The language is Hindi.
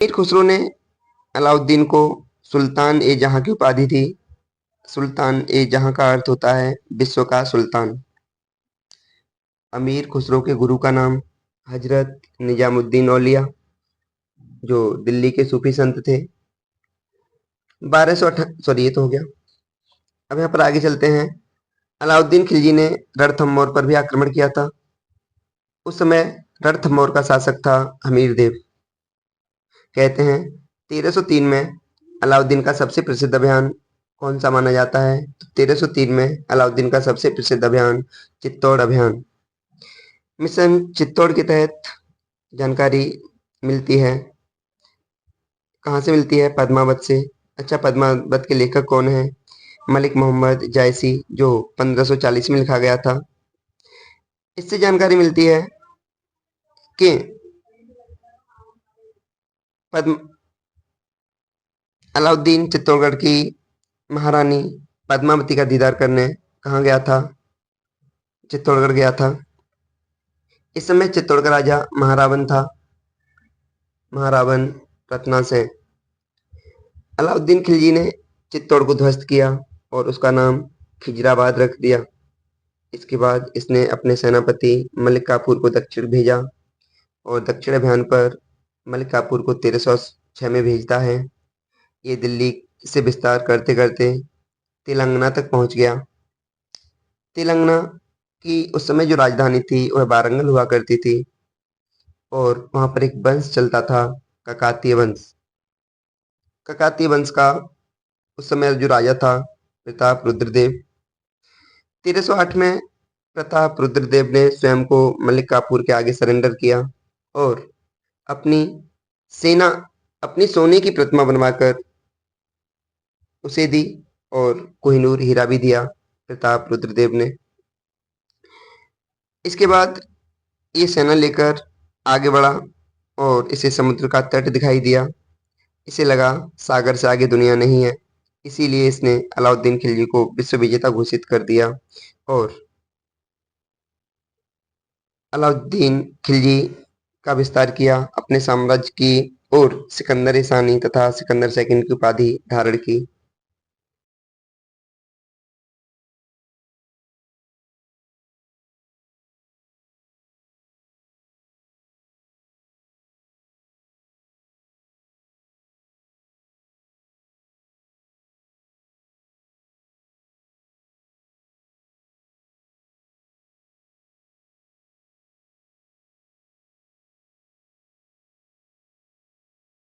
मीर खुसरो ने अलाउद्दीन को सुल्तान ए जहां की उपाधि दी। सुल्तान ए जहां का अर्थ होता है विश्व का सुल्तान। अमीर खुसरो के गुरु का नाम हजरत निजामुद्दीन औलिया, जो दिल्ली के सूफी संत थे। 1200 सॉरी, ये तो हो गया। अब यहाँ पर आगे चलते हैं। अलाउद्दीन खिलजी ने रणथंभौर पर भी आक्रमण किया था। उस समय रणथंभौर का शासक था हमीर देव। कहते हैं 1303 में अलाउद्दीन का सबसे प्रसिद्ध अभियान कौन सा माना जाता है? तो 1303 में अलाउद्दीन का सबसे प्रसिद्ध अभियान चित्तौड़ अभियान। मिशन चित्तौड़ के तहत जानकारी मिलती है। कहाँ से मिलती है? पद्मावत से। अच्छा, पद्मावत के लेखक कौन है? मलिक मोहम्मद जायसी, जो 1540 में लिखा गया था। इससे जानकारी मिलती है कि पद्म अलाउद्दीन चित्तौड़गढ़ की महारानी पद्मावती का दीदार करने कहाँ गया था? चित्तौड़गढ़ गया था। इस समय चित्तौड़ का राजा महारावण था, महारावण रत्नासेन। अलाउद्दीन खिलजी ने चित्तौड़ को ध्वस्त किया और उसका नाम खिजराबाद रख दिया। इसके बाद इसने अपने सेनापति मलिक काफूर को दक्षिण भेजा और दक्षिण अभियान पर मलिक काफूर को 1306 में भेजता है। ये दिल्ली से विस्तार करते करते तेलंगाना तक पहुंच गया। तेलंगाना की उस समय जो राजधानी थी वह वारंगल हुआ करती थी और वहां पर एक वंश चलता था, ककातीय वंश। ककातीय वंश का उस समय जो राजा था प्रताप रुद्रदेव। 1308 में प्रताप रुद्रदेव ने स्वयं को मलिक काफूर के आगे सरेंडर किया और अपनी सेना, अपनी सोने की प्रतिमा बनवाकर उसे दी और कोहिनूर हीरा भी दिया प्रताप रुद्रदेव ने। इसके बाद ये सेना लेकर आगे बढ़ा और इसे समुद्र का तट दिखाई दिया। इसे लगा सागर से आगे दुनिया नहीं है, इसीलिए इसने अलाउद्दीन खिलजी को विश्व विजेता घोषित कर दिया और अलाउद्दीन खिलजी का विस्तार किया अपने साम्राज्य की और सिकंदर ए सानी तथा सिकंदर सेकंड की उपाधि धारण की।